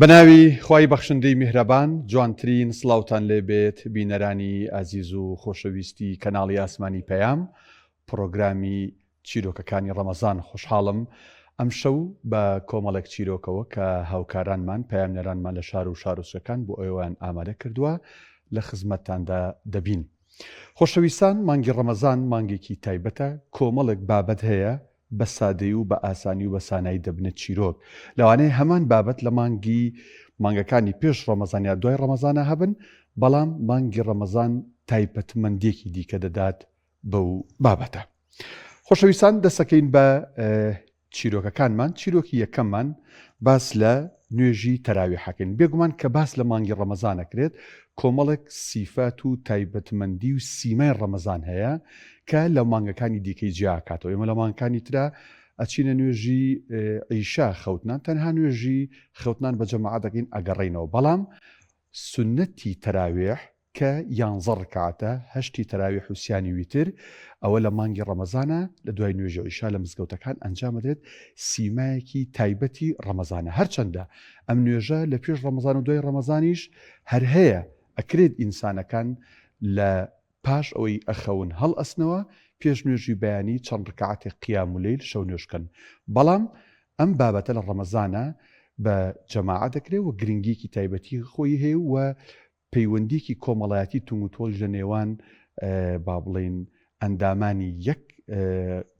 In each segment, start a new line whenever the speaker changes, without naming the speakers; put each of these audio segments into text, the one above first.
بەناوی خوای بەخشندەی میهرەبان جوانترین سڵاوتان لێبێت بینەرانی ئازیز و خۆشەویستی کەناڵی ئاسمانی پەیام پرۆگرامی چیرۆکەکانی ڕەمەزان خوشحاڵم ئەم شەو بە کۆمەڵێک چیرۆکەوە کە هاوکارانمان پەیامنەرانمان لە شار و شارۆچکەکان بۆ ئێوەیان ئامادە کردووە لە خزمەتتاندا دەبین. خۆشەویستان، مانگی ڕەمەزان مانگێکی تایبەتە، کۆمەڵێک بابەت هەیە بە سادەی و بە ئاسانی و بە سانایی دەبنێت چیرۆک. لەوانەیە هەمان بابەت لە مانگەکانی پێش ڕەمەزان یا دوای ڕەمەزانە هەبن، بەڵام مانگی ڕەمەزان تایبەتمەندێکی دیکە دەدات بەو بابەتە. خۆشەویستان، دەسەکەین بە چیرۆکەکانمان. چیرۆکی یەکەممان باس لە نوێژی تەراویحەکەین. بێگومان کە باس لە مانگی ڕەمەزانەکرێت، کۆمەڵێک سیفات و تایبەتمەندی و سیمای ڕەمەزان هەیە کە لە مانگەکانی دیکەی جیاکاتەوە. ئێمە لە مانگەکانی ترا ئەچینە نوێژی عیشا خەوتنان، تەنها نوێژی خەوتنان بە جەماعەت دەکەین ئەگەڕێینەوە، بەڵام سونەتی تەراویح کە 11 ڕکعاتە، 8 تەراویح و سیانی ویتر، ئەوە لە مانگی ڕەمەزانە لە دوای نوێژی عیشا لە مزگەوتەکان ئەنجام دێت. سیمایەکی تایبەتی ڕەمەزانە. هەرچەندە ئەم نوێژە لە پێش ڕەمەزان و دوای ڕەمەزانیش هەر هەیە، ئەکرێت ئینسانەکان لە پاش ئەوەی ئەخەون هەڵ ئەسنەوە پێش نوێژی بەیانی چەند ڕکعاتی قیام و لەیل شەو نوێژکەن، بەڵام ئەم بابەتە لە ڕەمەزانە بە جەماعەت دەکرێت و گرنگیکی تایبەتی خۆی هەیە و پەیوەندیکی کۆمەڵایەتی تونگ و تۆڵ لە نێوان با بڵێن ئەندامانی یەک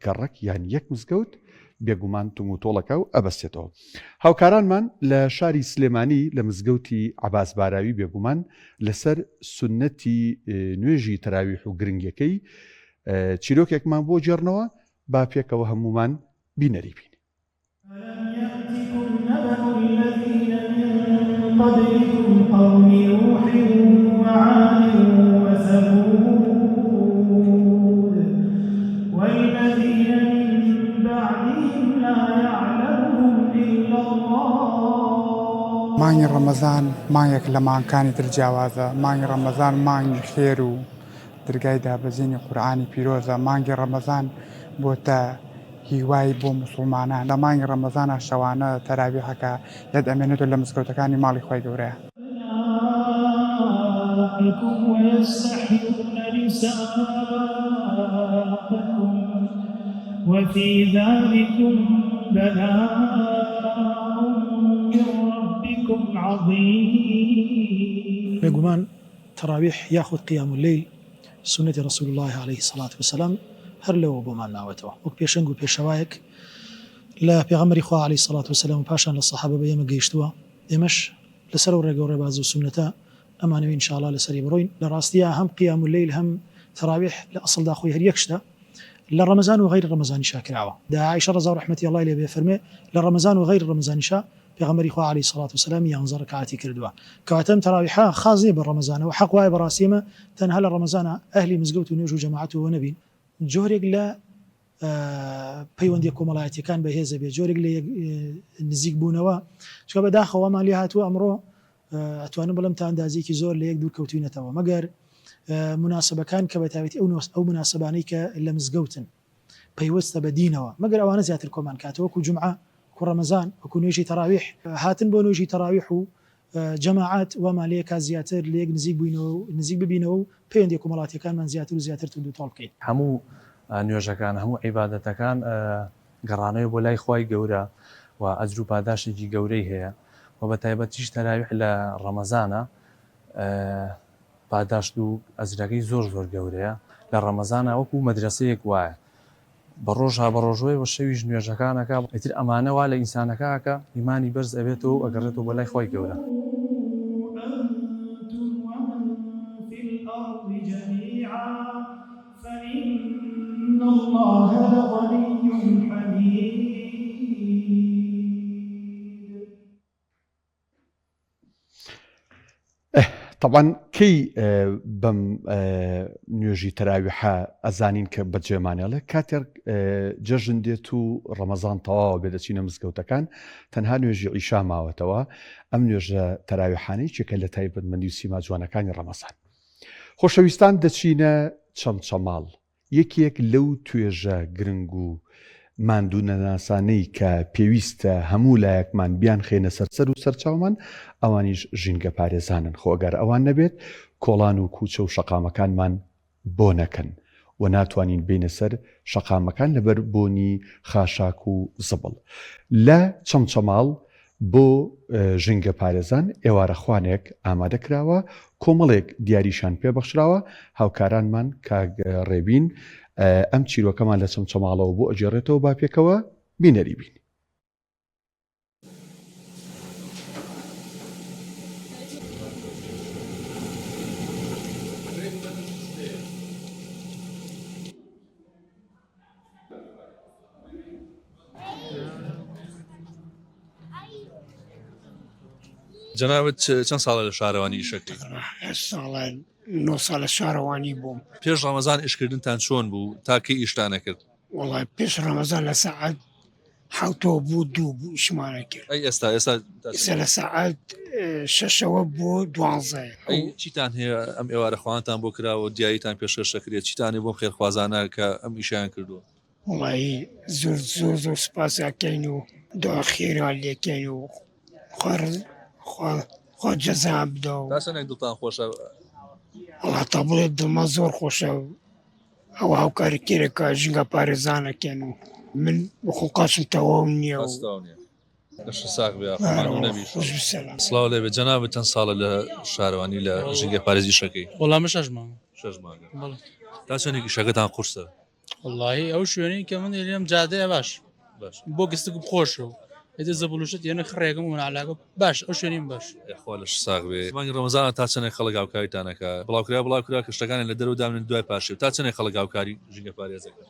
گەڕەک یان یەک مزگەوت بێگومان تونگ و تۆڵەکە و ئەبەستێتەوە. هاوکارانمان لە شاری سلێمانی لە مزگەوتی عەباس باراوی بێگومان لەسەر سونەتی نوێژی تەراویح و گرنگەکەی چیرۆکێکمان بۆ جێڕنەوە، با پێکەوە هەمومان بینەری بین.
مانگی ڕەمەزان مانگێک لە مانگەکانی تر جیاوازە. مانگی ڕەمەزان مانگی خێر و دەرگای دابەزینی قورئانی پیرۆزە. مانگی ڕەمەزان بۆتە هیوای بۆ موسڵمانان. لە مانگی ڕەمەزانە شەوانە تەراویحەکە یەک ئەمێنێتەوە لە مزگەوتەکانی ماڵی خۆی گەورەیە.
وفي ذلكم بلاء من ربكم عظيم. بێگومان تەراویح یاخود قیام اللەیل سنەتی رسول الله عليه الصلاة والسلام هەر لەوە بۆمان ناوێتەوە، وەک پێشەنگ و پێشەوایەک لە پێغەمبەری خوا عليه الصلاة والسلام و پاشان لە سەحابە بە ئێمە گەیشتووە. ئێمەش لەسەر و ڕێگە و ڕێباز و سنەتە ئەمانەوە ئینشاءالله لەسەری بڕۆین. لە ڕاستیە هەم قیام اللەیل هەم تەراویح لە ئەسڵدا خۆی هەر یەک شتە، لە ڕەمەزان و غەیری ڕەمەزانی شاکراوە. دا عایشە ڕەزا و ڕەحمەتی ئەڵڵای لێ بێ فەرمێ لە ڕەمەزان و غەیری ڕەمەزانیشا پێغەمبەری خوا عليه الصلاة والسلام 11 ڕکعاتی کردووە. کەواتە تەراویحە خاص نیە بە ڕەمەزانەوە، حەق وایە بەڕاستیمە تەنها لە ڕەمەزانە ئەهلی مزگەوت و نوێژ و جەماعەت و نەبین. جۆرێک لە پەیوەندی کۆمەڵایەتیەکان بەهێزە بێت، جۆرێک لە نزیک بوونەوە. چکە بەداخەوەمان لێ هاتووە ئەمڕۆ ئەتوانم بڵم تا ئەندازێکی زۆر لە یەک دوور کەوتوینەتەوە، مەگەر مناسبەکان کە بەتاوێتی ئەو مناسبانەی کە لە مزگەوتن پەیوەستە بە دینەوە، مەگەر ئەوانە زیاتر کۆمان کاتەوە، وەکو جومعە، وەکو ڕەمەزان، وەکو نوێژی تەراویح. هاتن بۆ نوێژی تەراویح و جەماعەت وەمان لێ کا زیاتر لە یەک نزیک ببینەوە و پەیوەندی کۆمەڵایەتیەکانمان زیاتر و زیاتر تونند و تۆڵ بکەین.
هەموو نوێژەکان، هەموو عیبادەتەکان گەڕانەوە بۆ لای خوای گەورە و ئەجر و پاداشێکی گەورەی هەیە و بە تایبەتیش تەراویح لە ڕەمەزانە پاداشت و ئەجرەکەی زۆر گەورەیە. لە ڕەمەزانە وەکو مەدرسەیەک وایە، بە ڕۆژها بە ڕۆژۆی بە شەویش نوێژەکانەکە ئیتر ئەمانەوە لە ئینسانەکەکە ئیمانی بەرز ئەبێتەوە و ئەگەڕێتەوە بۆ لای خۆی گەورە.
طبعاً کەی بەم نوێژی تەراویحە ئەزانین کە بەجێمانێڵێ کاتێک جەژن دێت و ڕەمەزان تەواوە بێ دەچینە مزگەوتەکان، تەنها نوێژی عیشا ماوەتەوە. ئەم نوێژە تەراویحانەی چێکە لە تایبەتمەندی و سیما جوانەکانی ڕەمەزان. خۆشەویستان، دەچینە چەمچەماڵ، یەکێک لەو توێژە گرنگ و ماندوو نەناسانەی کە پێویستە هەموو لایەکمان بیان خێنە سەرسەر و سەرچاومان ئەوانیش ژینگە پارێزانن. خۆگەر ئەوان نەبێت کۆڵان و کوچە و شەقامەکانمان بۆ نەکەن و ناتوانین بینە سەر شەقامەکان لەبەر بۆنی خاشاک و زبڵ. لە چەمچەماڵ بۆ ژینگە پارێزان ئێوارەخوانێک ئامادە کراوە، کۆمەڵێک دیاریشان پێبەخشراوە. هاوکارانمان کاک ڕێبین ئەم چیرۆکەمان لە چەمچەماڵەوە بۆ ئەجێڕێتەوە، با پێکەوە بینەری بین.
جەنابەت چەند ساڵە لە شارەوانی ئیشەکەی؟
ساڵە 9 ساڵە شارەوانی بووم.
پێش ڕەمەزان ئیشکردنتان چۆن بوو تا کەی ئیشتانە کرد؟
وڵای پێش ڕەمەزان لە سەعات حوتەوە بوو 2 بوو ئیشمانە کرد.
ئەی ئێستا
لە سەعات 6ەوە بۆ 12.
ئەی چیتان هەیە ئەم ئێوارەخوانتان بۆ کراوە دیاریتان پێشکەشەکرێت؟ چیتانێ بۆم خێرخوازانە کە ئەم ئیشیان کردووە؟
وڵی زۆر سپاساکەین و دوا خێران لێکەین و خوا جەزا بدە و
تا چەندێک دڵتان خۆشە؟
وڵا تا بڵێت دڵمە زۆر خۆشە و ئەوە هاوکاری کێرەکە ژینگە پارێزانەکەن و من بخۆ قاچم تەواو نییە و
سڵاو لێبێت. جەنابەت چەند ساڵە لە شارەوانی لە ژینگە پارێزی ئیشەکەی؟
وەڵامە 6 مانگ.
تا چەندێک ئیشەکەتان قورسە؟
وەڵاهی ئەو شوێنەی کە من لێم جادەیە باش بۆ گستک بخۆشە و ئێدە زەبولوشت یەنە خڕێگەم و علاقە باش ئەو شوێنیم باش.
خوا لەش ساغ بێ. مانگی ڕەمەزانە تا چەندێک خەڵک هاوکاریتانەکە؟ بڵاوکرا کە شتەکانی لە دەرەوە دامنن دوای پاشێ. تا چەندێک خەڵک هاوکاری ژینگە پارێزەکە؟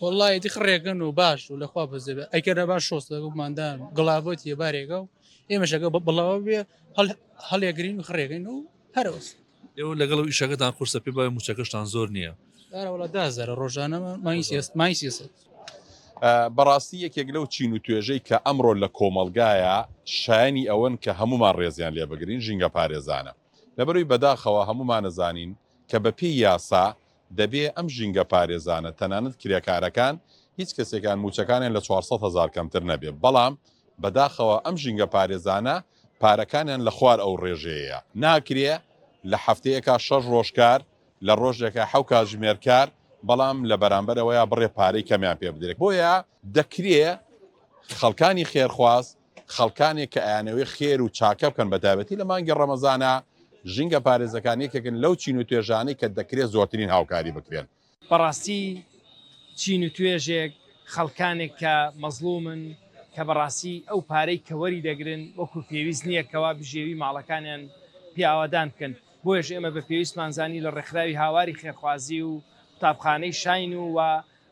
وەڵای دی خڕێگەن و باش و لەخوا بەزێبێ ئەیکەرە باش شۆست لەگەڵماندان گڵاوەت یە بارێگە و ئێمەشەکە بڵاوە بێ هەڵێگرین و خڕێگەین و هەرەوەس.
ئێوە لەگەڵ ئیشەکەتان قورسە پێ باوێ موچەکەشتان زۆر نییە؟
داوەڵا 10,000 ڕۆژانەمە مای 300.
بەڕاستی یەکێک لەو چین و توێژەی کە ئەمڕۆ لە کۆمەلگایە شایانی ئەوەن کە هەمومان ڕێزیان لێ بگرین ژینگە پارێزانە. لەبەروی بەداخەوە هەمومان نەزانین کە بە پێی یاسا دەبێ ئەم ژینگە پارێزانە تەنانەت کرێکارەکان هیچ کەسێکان موچەکانیان لە 400,000 کەمتر نەبێ، بەڵام بەداخەوە ئەم ژینگە پارێزانە پارەکانیان لە خوار ئەو ڕێژەیە ناکرێ لە هەفتەیەکە 6 ڕۆژکار لە ڕۆژێکە 7 کاتژمێرکار، بەڵام لە بەرامبەرەوەیە بڕێ پارەی کەمیان پێ بدرێت. بۆیە دەکرێ خەڵکانی خێرخواز، خەڵکانێک کە ئەیانەوەی خێر و چاکە بکەن بەتابەتی لە مانگی ڕەمەزانە ژینگە پارێزەکان یەکێکن لەو چین و توێژانەی کە دەکرێت زۆرترین هاوکاری بکرێن.
بەڕاستی چین و توێژێک خەڵکانێک کە مەزلومن کە بەڕاستی ئەو پارەی کە وەری دەگرن وەکو پێویست نییە کەوا بژێوی ماڵەکانیان پیاوەدان بکەن. بۆیەش ئێمە بە پێویستمانزانی لە ڕێکخراوی هاواری خێرخوازی و قوتابخانەی شاین و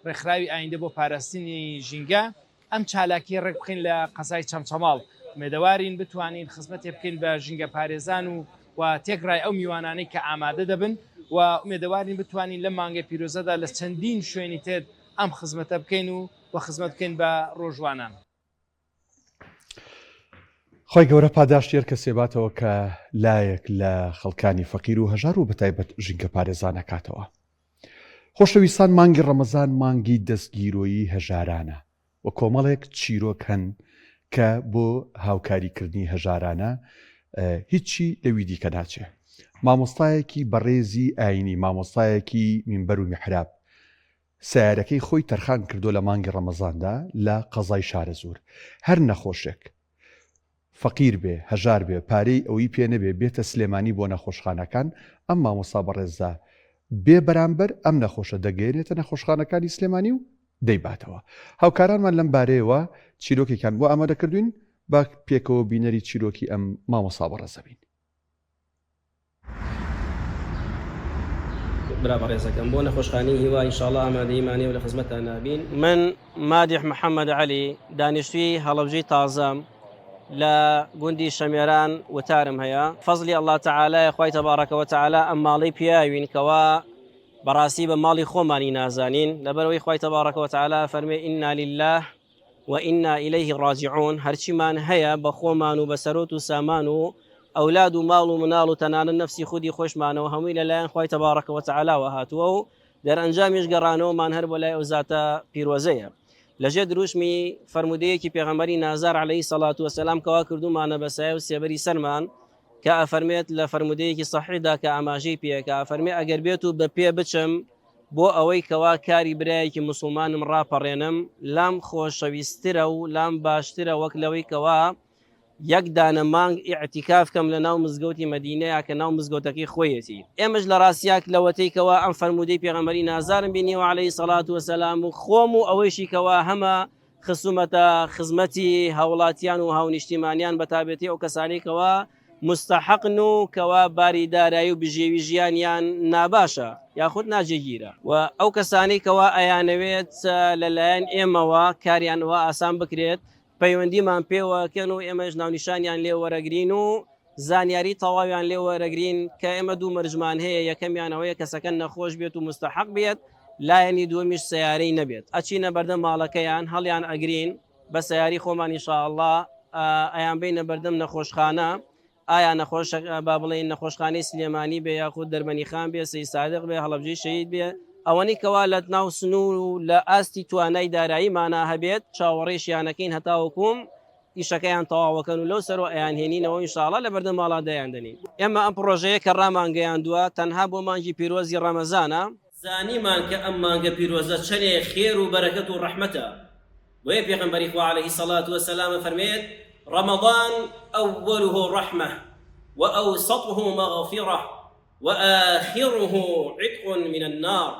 ڕێکخراوی ئایندە بۆ پاراستنی ژینگە ئەم چالاکی ڕێک بخین لە قەزای چەمچەماڵ مێدەوارین بتوانین خزمەتێ بکەین بە ژینگە پارێزان و تێکڕای ئەو میوانانەی کە ئامادە دەبن و مێدەوارین بتوانین لە مانگە پیرۆزەدا لە چەندین شوێنی تر ئەم خزمەتە بکەین و خزمەت بکەین بە ڕۆژوانان.
خۆی گەورە پاداشتێر کە سێباتەوە کە لایەک لە خەڵکانی فەقیر و هەژار و بەتایبەت ژینگە پارێزان ئەکاتەوە. خۆشەویستان، مانگی ڕەمەزان مانگی دەستگیرۆیی هەژارانە و کۆمەڵێک چیرۆک هەن کە بۆ هاوکاریکردنی هەژارانە هیچی لەوی دیکە ناچێ. مامۆستایەکی بەڕێزی ئاینی، مامۆستایەکی مینبەر و میحراب سیارەکەی خۆی تەرخان کردو لە مانگی ڕەمەزاندا لە قەزای شارەزور. هەر نەخۆشێک فەقیر بێ، هەژار بێ، پارەی ئەوی پێ نەبێ بێتە سلێمانی بۆ نەخۆشخانەکان، ئەم مامۆستا بەڕێزدا بێ بەرامبەر ئەم نەخۆشە دەگەێنێتە نەخۆشخانەکانی سلێمانی و دەیباتەوە. هاوکارانمان لەم بارەیەوە چیرۆکێکان بۆ ئامادەکردوین، با پێکەوە بینەری چیرۆکی ئەم مامۆستا بەڕێزە بین.
برا بەڕێزەکەم بۆ نەخۆشخانەی هیوا ئینشاءڵڵا ئامادەیمانێ و لە خزمەتتان نابین. من مادح محەممەد عەلی دانیشتووی هەڵەبجەی تازەم لە گوندی شەمێران وتارم هەیە. فەزلی ئەڵڵا تەعالای خوای تەبارەکە وتەعالا ئەم ماڵەی پیاوین کەوا بەڕاستی بە ماڵی خۆمانی نازانین، لەبەرەوەی خوای تەبارەکە وتەعالا فەرمێ ئینا لله وئینا ئیلەیه ڕاجعون، هەرچیمان هەیە بە خۆمان و بە سەرۆت و سامان و ئەولاد و ماڵ و مناڵ و تەنانەت نەفسی خودی خۆشمانەوە هەمووی لەلایەن خوای تەبارەکە وتەعالاوە هاتووە و دەرئەنجامیش گەڕانەوەمان هەر بۆ لای ئەو زاتە پیرۆزەیە. لەژێ دروشمی فەرمودەیەکی پێغەمبەری نازار عەلەیهی سەڵات وەسەلام کەوا کردومانە بە سایە و سێبەری سەرمان کە ئەفەرمێت لە فەرمودەیەکی سەحیحدا کە ئاماژەی پێکە ئەفەرمێ ئەگەر بێت و بە پێ بچم بۆ ئەوەی کەوا کاری برایەکی مسلمانم ڕاپەڕێنم لام خۆشەویسترە و لام باشترە وەک لەوەی کەوا یەک دانە مانگ ئیعتیکاف کەم لە ناو مزگەوتی مەدینەیە کە ناو مزگەوتەکەی خۆیەتی ئێمەش لە ڕاستیاک لەوەتەی کەوا ئەم فەرمودەی پێغەمبەری نازارم بینیوە عەلەیهی سەڵات وەسەلام و خۆم و ئەوەیشی کەوا هەمە خسومەتە خزمەتی هاوڵاتیان و هاونیشتیمانیان بەتابێتی ئەو کەسانی کەوا مستحقن و کەوا باری دارایی و بژێوی ژیانیان ناباشە یاخود ناجێگیرە و ئەو کەسانی کەوا ئەیانەوێت لەلایەن ئێمەوە کاریانەوە ئاسان بکرێت پەیوەندیمان پێوەکەن و ئێمەش ناونیشانیان لێ وەرەگرین و زانیاری تەواویان لێ وەرەگرین کە ئێمە دوو مەرجمان هەیە یەکەمیانەوەیە کەسەکە نەخۆش بێت و مستحق بێت لایەنی دووەمیش سیارەی نەبێت ئەچینە بەردەم ماڵەکەیان هەڵیان ئەگرین بە سیاری خۆمان ئینشاءالله ئەیان بینە بەردەم نەخۆشخانە ئایا نەخۆش با بڵێن نەخۆشخانەی سلێمانی بێ یاخود دەرمەنی خان بێ سەی سادق بێ هەڵەبجەی شەهید بێ ئەوەنی کەوا لە ناو سنوور و لە ئاستی توانای داراییمانە هەبێت چاوەڕێشیانەکەین هەتاوەکوم ئیشەکەیان تەواوەکەن و لەو سەرۆ ئەیان هێنینەوە ئینشاءالله لە بەردەم ماڵا دەیاندنین ئێمە ئەم پرۆژەیە کە ڕامانگەیاندووە تەنها بۆ مانگی پیرۆزی ڕەمەزانە زانیمان کە ئەم مانگە پیرۆزە چەندێ خێر و بەرەکەت و ڕەحمەتە بۆیە پێغەمبەری خوا عەلەیهی سەڵات وەسەلام فەرمێت رمضان أوله رحمة وأوسطه مغفرة وآخره عتق من النار.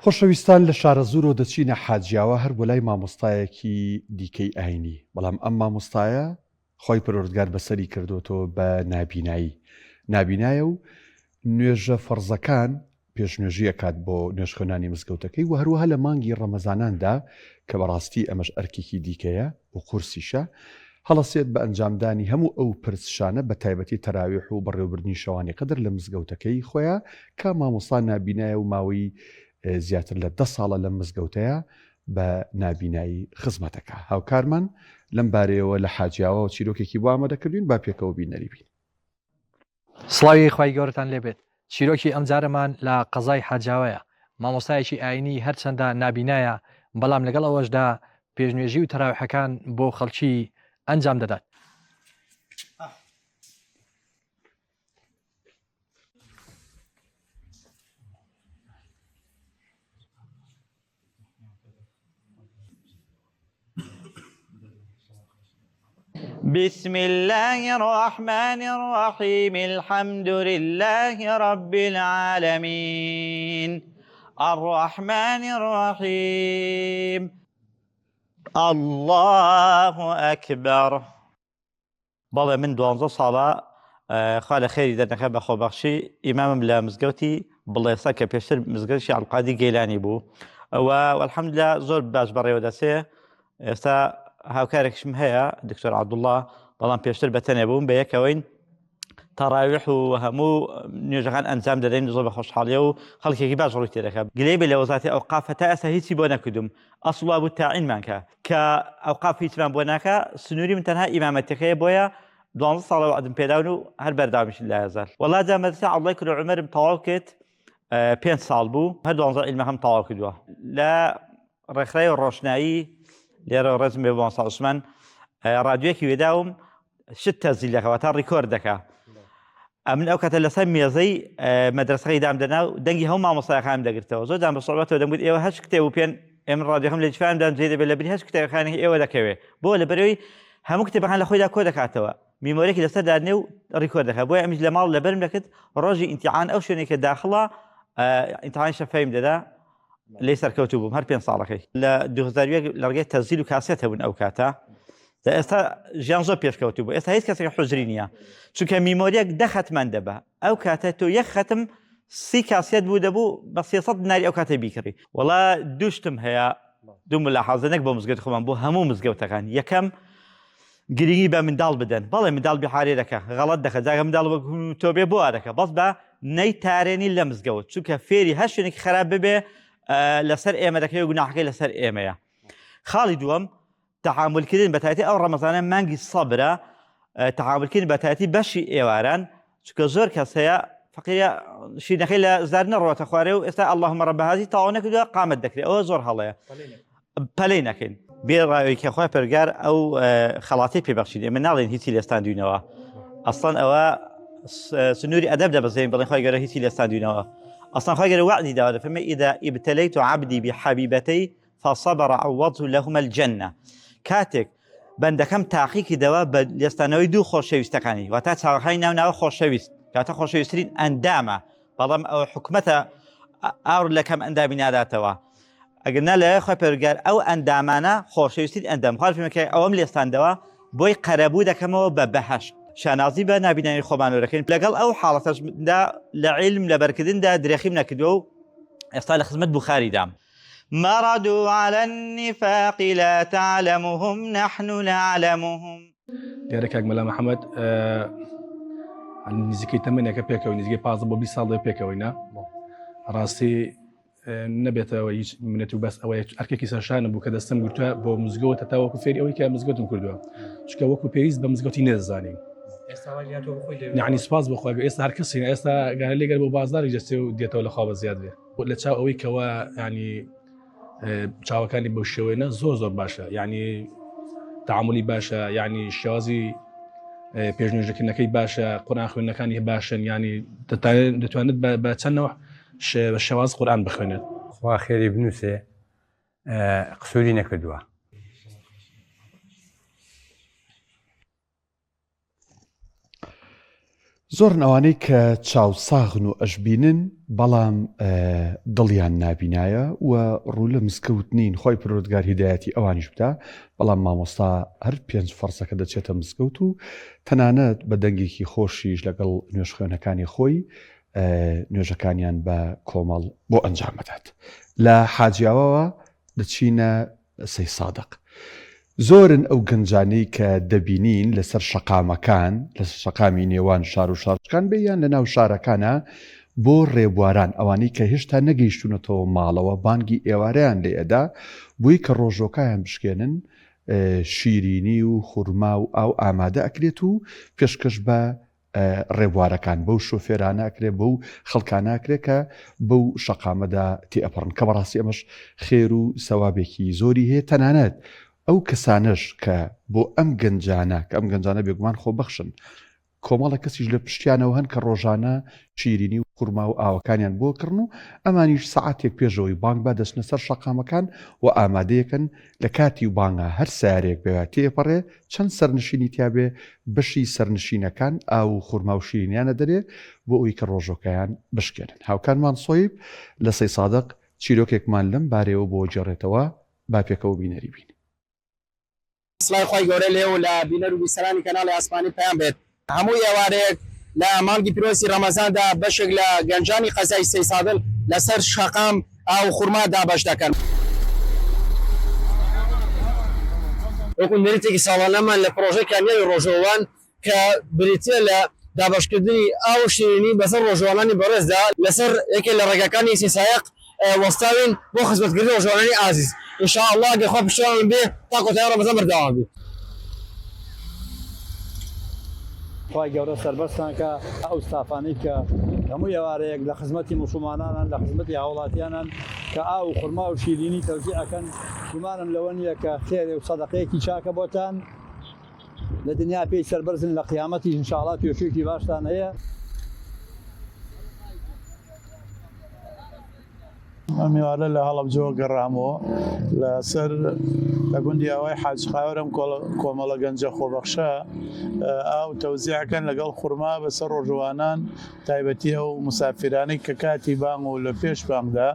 خۆشەویستان لە شارە زورۆ دەچینە حاجیاوە هەر بۆ لای مامۆستایەکی دیکەی ئاینی بەڵام ئەم مامۆستایە خۆی پەروەردگار بەسەری کردوتەوە بە نابینایە و نوێژە فەرزەکان پێشنوێژی ئەکات بۆ نوێژخوێنانی مزگەوتەکەی و هەروەها لە مانگی ڕەمەزاناندا کە بەڕاستی ئەمەش ئەرکێکی دیکەیە و قورسیشە هەڵەسێت بە ئەنجامدانی هەموو ئەو پرسشانە بە تایبەتی تەراویح و بەڕێوەبردننی شەوانی قەدر لە مزگەوتەکەی خۆیان کە مامۆستا نابینایە و ماوەی زیاتر لە 10 ساڵە لە مزگەوتەیە بە نابینایی خزمەتەکە هاوکارمان لەم بارەیەوە لە حاجیاوە و چیرۆکێکی بۆ ئامادەکردوین با پێکەوە بینەری بین.
سڵاوی خوای گەورەتان لێبێت. چیرۆکی ئەم جارەمان لە قەزای حاجاوەیە مامۆستایەکی ئاینی هەرچەندە نابینایە بەڵام لەگەڵ ئەوەشدا پێشنوێژی و تەراویحەکان بۆ خەڵکی ئەنجام دەدات.
بسم الله الرحمن الرحيم الحمد لله رب العالمين الرحمن الرحيم الله أكبر. بەڵێ من 12 ساڵە خوا لە خێری دەرنەکە بە خۆبەخشی ئیمامم لە مزگەوتی بڵێسا کە پێشتر مزگەوتی عەبدولقادر گەیلانی بوو والحەمدولillah زۆر باش بەڕێوە دەچێ. ئێستا هاوکارێکشم هەیە دکتۆر عەبدوڵڵا بەڵام پێشتر بەتەنێ بووم بە یەکەوەین تەراویح و هەموو نوێژەکان ئەنجام دەدەین زۆر بە خۆشحاڵیە و خەڵکێکی باش ڕووی تێدەکات. گلەی بێ لە وەزارەتی ئەوقاف هەتا ئێستا هیچی بۆ نەکردوم ئەسڵ وا بوو تاعینمان کە ئەوقاف هیچمان بۆ ناکە سنووری من تەنها ئیمامەتەکەیە بۆیە 12 ساڵەوە عەدم پێداون و هەر بەرداوامیشن لە هەزار. وەڵا جا مەدرسە عەبدوڵڵای کوڕی عومەرم تەواو کرد 5 ساڵ بوو هەر 12 عیلمە هەم تەواو کردووە لە ڕێکخراوی ڕۆشنایی لێرە ڕێزم بێ بۆ عوسمان رادیۆیەکی وێداوم شت تەزیلەکەەوە تا ڕیکۆرد دەکا من ئەو کاتە لەسەر مێزەی مەدرسەکەی دامدەنا و دەنگی هەموو مامۆستایەکانم دەگرتەوە زۆر دام بەسەڵاتەوە دەمگوت ئێوە هەش کتێب و پێن ئێمە ڕادیۆکەم لە جیفانمدان جێ دەبێت لەبری هەش کتێبەکانی ئێوە دەکەوێ بۆ لەبەرەوەی هەموو کتێبەکان لە خۆیدا کۆ دەکاتەوە میمۆرێکی لەسەر دادنێ و ڕیکۆرد دەکات بۆیە ئەمیش لە ماڵ لەبەرم دەکرد ڕۆژی ئیمتیحان ئەو شوێنێک کە داخڵە ئیمتیحانی شەفەیم دەدا لێ سەرکەوتوو بووم هەر 5 ساڵەکەی لە 2001 لە ڕێگەی تەزیل و کاسێت هەبوون ئەو کاتە ئێستا ژیان زۆر پێشکەوتوو بوو ئێستا هیچ کەسێک حوزری نییە چونکە میمۆریەک 10 خەتمان دەبە ئەو کاتە تۆ 1 خەتم 30 کاسێت بوو دەبوو بە 300 دیناری ئەو کاتە بیکڕی. وەڵا دووشتم هەیە دوو ملاحەزەنێک بۆ مزگەوت خۆمان بۆ هەموو مزگەوتەکان یەکەم گرنگی بە منداڵ بدەن بەڵێ منداڵ بحارێ دەکە غەڵەت دەکە جاگە منداڵ تۆ بێ بۆ دەکە بەس بە نەیتارێنی لە مزگەوت چونکە فێری هەر شوێنێکی خراپ ببێ لەسەر ئێمە دەکەی و گوناحەکەی لەسەر ئێمەیە. خاڵی دووەم تەحاملکردن بەتایەتی ئەو ڕەمەزانە مانگی سەبرە تەحاملکردن بەتایەتی بەشی ئێواران چونکە زۆر کەس هەیە فقیرە شیرنەکەی لە زار نەڕۆتە خوارێ و ئێستا اللهم رب هذه تاوا نەکردووە قامت دەکرێت ئەوە زۆر هەڵەیە پەلەی نەکەین بێڕاوی کە خۆی پەرگار ئەو خەڵاتی پێبەخشید ئێمە ناڵێن هیچی لێستاندوینەوە ئەسڵەن ئەوە سنووری ئەدەب دەبەزێن بڵێن خۆی گەورە هیچی لێستاندوینەوە ئەسڵەن خۆی گەورە وعدی داوە دەفەرمێ ئیذا ابتليت عبدي بحبيبتي فصبر عوضته لهما الجنة کاتێک بەندەکەم تاقیکی دەوە بە لێستانەوەی دوو خۆشەویستەکانی واتە چاوەکانی ناو خۆشەویست کاتە خۆشەویستترین ئەندامە بەڵام ئەوە حکومەتە ئاور لەکەم ئەندامی ناداتەوە ئەگەر نا لە خۆی پەروەردگار ئەو ئەندامانە خۆشەویستترین ئەندام خاڵفێمەکە ئەوەم لێستاندەوە بۆی قەرەبوو دەکەمەوە بە بەهەشت شانازی بە نابینانی خۆمانەوەەکەین لەگەڵ ئەو حاڵەتەشدا لە عیلم لە بەرکردندا درێخیم نەکردووە و ئێستا لە خزمەت بوخاری دام مردوا على النفاق لا تعلمهم نحن نعلمهم
دیارە کاک مەلا محەممەد نزیکەی تەمەنێکە پێکەوە نزیگەی 15 بۆ 20 ساڵ پێکەوەینا ڕاستی نەبێتەوە هیچ منەت و بەس ئەوەیە ئەرکێکی سەرشانە بوو کە دەستم گرتووە بۆ مزگەوت تا وەکو فێری ئەوەی کە مزگەوتم کردووە چکە وەکو پێویست بە مزگەوتی نێزانین یعنی سپاس بخوا ئێستا هەر کەسین ئێستا گەر لێگەر بۆ بازاری جەستێ و دێتەوە لە خوا بە زیاد بێ لە چاو ئەوەی کەوە ینی چاوەکانی بەو شێوەیە زۆر باشە یعنی تعاملی باشە یعنی شێوازی پێشنوێژەکردنەکەی باشە قورئان خوێندنەکانی باشن ینی دەتوانێت بە چەندەوە شێواز قورئان بخوێنێت
خوا خێری بنووسێ قسووری نەکردووە
زۆر ئەوانەی کە چاوساغن و ئەشبینن بەڵام دڵیان نابینایە و ڕوو لە مسکەوت نین خۆی پەروەردگار هیدایەتی ئەوانیش بدە بەڵام مامۆستا هەر 5 فەرسەکە دەچێتە مسکەوت و تەنانەت بە دەنگێکی خۆشیش لەگەڵ نوێژ خوێنەکانی خۆی نوێژەکانیان بە کۆمەڵ بۆ ئەنجام بدات لە حاجیاوەوە دەچینە سەی سادق زۆرن ئەو گەنجانەی کە دەبینین لەسەر شەقامەکان لە شەقامی نێوان شار و شارچکان بێیان لە ناو شارەکانە بۆ ڕێبواران ئەوانەی کە هێشتا نەگەیشتونەتەوە ماڵەوە بانگی ئێوارەیان لێ ئەدا بووی کە ڕۆژۆکایان بشکێنن شیرینی و خورما و ئاو ئامادە ئەکرێت و پێشکەش بە ڕێبوارەکان بەو شۆفێرانە ئەکرێت بەو خەڵکانە ئەکرێت کە بەو شەقامەدا تێئەپڕن کە بەڕاستی ئەمەش خێر و سەوابێکی زۆری هەیە تەنانەت ئەو کەسانش کە بۆ ئەم گەنجانە کە ئەم گەنجانە بێگومان خۆ بەخشن کۆمەڵە کەسیش لە پشتیانەوە هەن کە ڕۆژانە شیرینی و خورما و ئاوەکانیان بۆکردن و ئەمانیش سەعاتێک پێشەوەی بانگ با دەچنە سەر شەقامەکان و ئامادەیەکەن لە کاتی و بانگە هەر سارێک بێ تێپەڕێ چەند سەرنشینی تیابێ بەشی سەرنشینەکان ئاو و خورما و شیرینیانە دەرێ بۆ ئەوی کە ڕۆژۆکەیان بشکێنن هاوکانمان سۆیب لە سەی سادق چیرۆکێکمان لەم بارەوە بۆ جێڕێتەوە با پێکەوە بینەری بین
سڵای خۆی گەورە لێ و لە بینەر و بیسەرانی کەناڵی ئاسمانی پەیام بێت هەموو ئێوارەیەک لە مانگی پیرۆزی ڕەمەزاندا بەشێک لە گەنجانی قەزای سەی سادڵ لەسەر شەقام ئاو خوورما دابەش دەکەن وەکو نێرتێکی ساڵانەمان لە پرۆژەی کامیاوی ڕۆژەوان کە بریتە لە دابەشکردنی ئاو شیرینی بەسەر ڕۆژەوانانی بەڕێزدا لەسەر یەکێک لە ڕێگەکانی سیسایق وەستاوین بۆ خزمەتکردنی ڕۆژەوانانی ئازیز ئینشاءالله ئەگەر خوا پشتیوانمان بێ تا کۆتایی ڕەمەزان بەردەوام بێت
خی گەورە سەربەستانکە ئەو ستافانەی کە هەموو ئێوارەیەک لە خزمەتی موسڵمانانان لە خزمەتی هاوڵاتیانان کە ئاو خورما و شیرینی تەوزیع ئەکەن گومانم لەوە نییە کە خێرێ و سەدەقەیەکی چاکە بۆتان لە دنیا پێی سەربەرزن لە قیامەتی ئینشاءڵڵا توێشێکی باشتان هەیە
ئەم میوانە لە هەڵەبجەوە گەڕامەوە لەسەر لە گوندی ئەوەی حاجقاورم کۆمەڵە گەنجە خۆبەخشە ئاو تەوزیعەکەن لەگەڵ خورما بەسەر ڕۆژوانان تایبەتی ئەو مسافرانەی کە کاتی بانگ و لە پێش بانگدا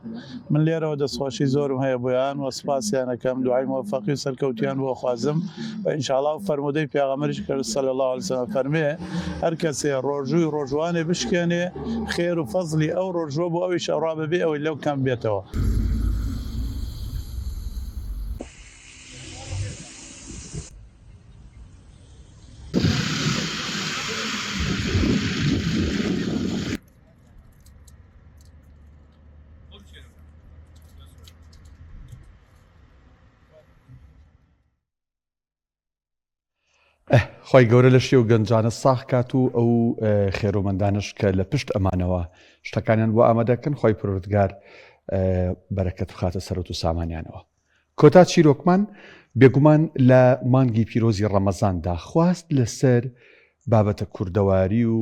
من لێرەوە دەستخۆشی زۆرم هەیە بۆیان و سپاسیانەکەم دوعای موفەقی و سەرکەوتیان بۆ خوازم و ئینشاءڵڵا فەرمودەی پێغەمبەریش کرد صلی الله علیه وسلم فەرمێ هەر کەسێ ڕۆژووی ڕۆژوانێ بشکێنێ خێر و فەزلی ئەو ڕۆژوە بۆ ئەوی شەڕا ببێ ئەوەی لەو کەم بێتەوە
خی گەورە لە شێو گەنجانە ساخ کات و ئەو خێرۆمەندانش کە لە پشت ئەمانەوە شتەکانیان بۆ ئامادەکەن خی پروردگار بەرەکەت بخاتە سەرەت و سامانیانەوە. کۆتا چیرۆکمان بێگومان لە مانگی پیرۆزی ڕەمەزاندا خواست لەسەر بابەتە کوردەواری و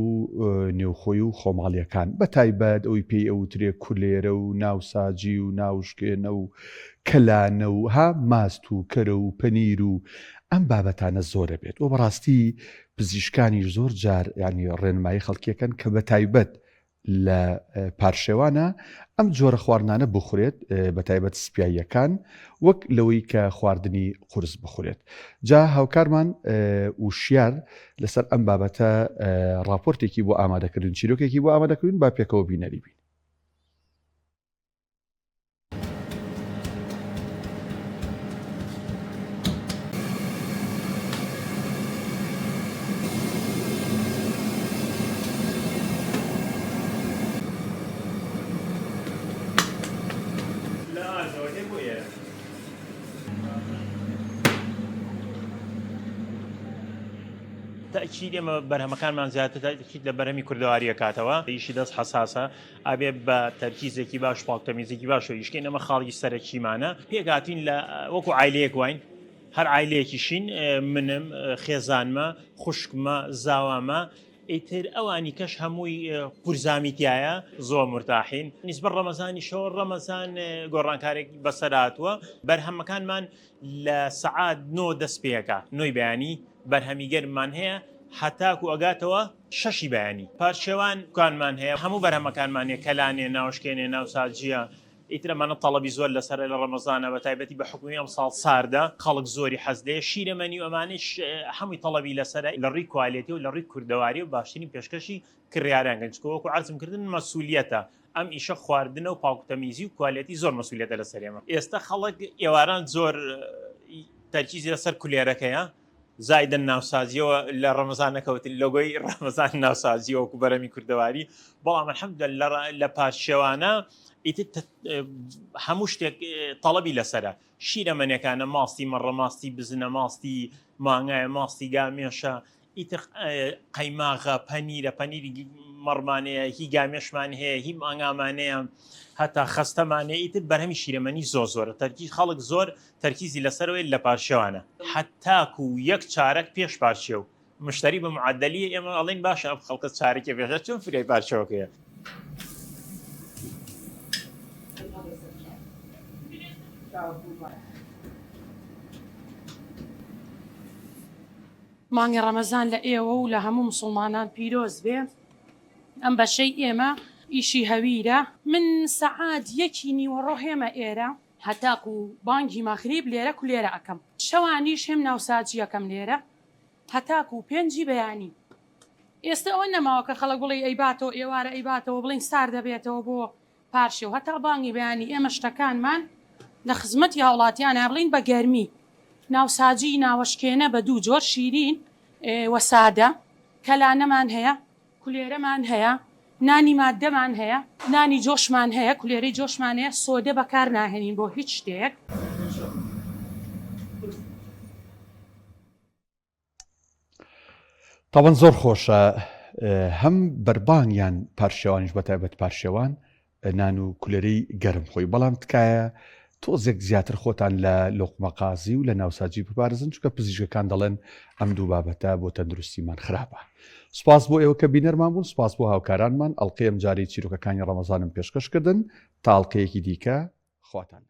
نێوخۆی و خۆماڵیەکان بە تایبەت ئەوی پێی ئەوترێ کولێرە و ناوساجی و ناوشکێنە و کەلانە و ها ماست و کەرە و پەنیر و ئەم بابەتانە زۆرە بێت و بەڕاستی پزیشکانی زۆر جار ینی ڕێنمایی خەڵکیەکەن کە بە تایبەت لە پارشێوانە ئەم جۆرە خواردنانە بخورێت بە تایبەت سپیاییەکان وەک لەوەی کە خواردنی قورس بخورێت. جا هاوکارمان وشیار لەسەر ئەم بابەتە راپۆرتێکی بۆ ئامادەکردن چیرۆکێکی بۆ ئامادەکردن با پێکەوە بینەری بین.
تأكيد ئێمە بەرهەمەکانمان زیاتر تاکید لە بەرهەمی کوردەواریە کاتەوە ئیشی دەست حساسە ئابێ بە تەرکیزێکی باش پاڵتەمیزێکی باش و یشکێن ئەمە خاڵی سەرەکیمانە پێکاتین لە وەکو عایلەیەک واین هەر عایلەیەکیشین منم خێزانمە خوشکمە زاوامە ئیتر ئەوانی کەش هەمووی قورزامیتیایە زۆر مرتاحین نیسبەت ڕەمەزانی شەوە ڕەمەزان گۆڕانکارێک بەسەرهاتووە بەرهەمەکانمان لە سەعات 9 دەست پێەکە 9 بەیانی بەرهەمیگەرمان هەیە هەتاکو ئەگاتەوە 6 بەیانی پارچێوان کوانمان هەیە هەموو بەرهەمەکانمان هەیە کەلانێ ناوشکێنێ ناوساجیە ئیترەمانە تەڵەبی زۆر لەسەر لە ڕەمەزانە بە تایبەتی بە حکومی ئەم ساڵ ساردا خەڵک زۆری حەزدەیە شیرەمەنی و ئەمانش هەمووی تەڵەبی لەسەر لە ڕووی کوالیتی و لە ڕووی کوردەواری و باشترین پێشکەشی کڕیاران گەنجکەوەکو عەرزمکردن مەسئولیەتە ئەم ئیشە خواردنە و پاکوتەمیزی و کوالیتی زۆر مەسئولیەتە لەسەر ئێمە ئێستا خەڵک ئێواران زۆر تەرکیزی لەسەر کولێرەکەیە زایدن ناوسازیەوە لە ڕەمەزان نەکەوتن لۆگۆی ڕەمەزان ناوسازیەوە وەکو بەرەمی کوردەواری بەڵام الحەمدولillah لە پاشێوانە ئیتر هەموو شتێک تەڵەبی لەسەرە شیرەمەنیەکانە ماستی مەڕە ماستی بزنە ماستی مانگایە ماستی گامێشە ئیتر قەیماغە پەنیرە پەنیری مەڕمانەیە هی گامێشمان هەیە هی مانگامانەیە هەتا خەستەمانەیە ئیتر بەرهەمی شیرەمەنی زۆرە تەرکیز خەڵک زۆر تەرکیزی لەسەرەوەی لە پارشێوانە هەتاکو یەک چارەک پێش پارچێ و مشتری بە معدەلی ئێمە ئەڵێن باشە ئەم خەڵکە چارێکی پێشە چۆن فریای پارچەوەکەیە
مانگی ڕەمەزان لە ئێوە و لە هەموو مسلمانان پیرۆز بێ ئەم بەشەی ئێمە ئیشی هەویرە من سەعات 1:15 هێمە ئێرە هەتاکو بانگی مەغریب لێرە کولێرە ئەەکەم شەوانیش هێم ناوساجی یەکەم لێرە هەتاکو 5 بەیانی ئێستا ئەوە نەماوە کە خەڵک بڵێ ئەیباتەوە ئێوارە ئەیباتەوە بڵین سار دەبێتەوە بۆ پارشێ و هەتا بانگی بەیانی ئێمە شتەکانمان لە خزمەتی هاوڵاتیانە بڵین بە گەرمی ناوساجی ناوەشکێنە بە 2 جۆر شیرین وەسادە کەلانەمان هەیە کولێرەمان هەیە نانی مادەمان هەیە نانی جۆشمان هەیە کولێرەی جۆشمان هەیە سۆدە بەکار ناهێنین بۆ هیچ شتێک
تاوان زۆر خۆشە هەم بەربانگیان پارشێوانیش بە تایبەت پارشێوان نان و کولێرەی گەرم خۆی بەڵام تکایە تۆزێک زیاتر خۆتان لە لۆقمەقازی و لە ناوساجی بپارێزن چونکە پزیشکەکان دەڵێن ئەم دوو بابەتە بۆ تەندروستیمان خراپە. سوپاس بۆ ئێوە کە بینەرمان بوون سوپاس بۆ هاوکارانمان ئەڵقەی ئەم جارەی چیرۆکەکانی ڕەمەزانم پێشکەشکردن تا ئەڵقەیەکی دیکە خواتان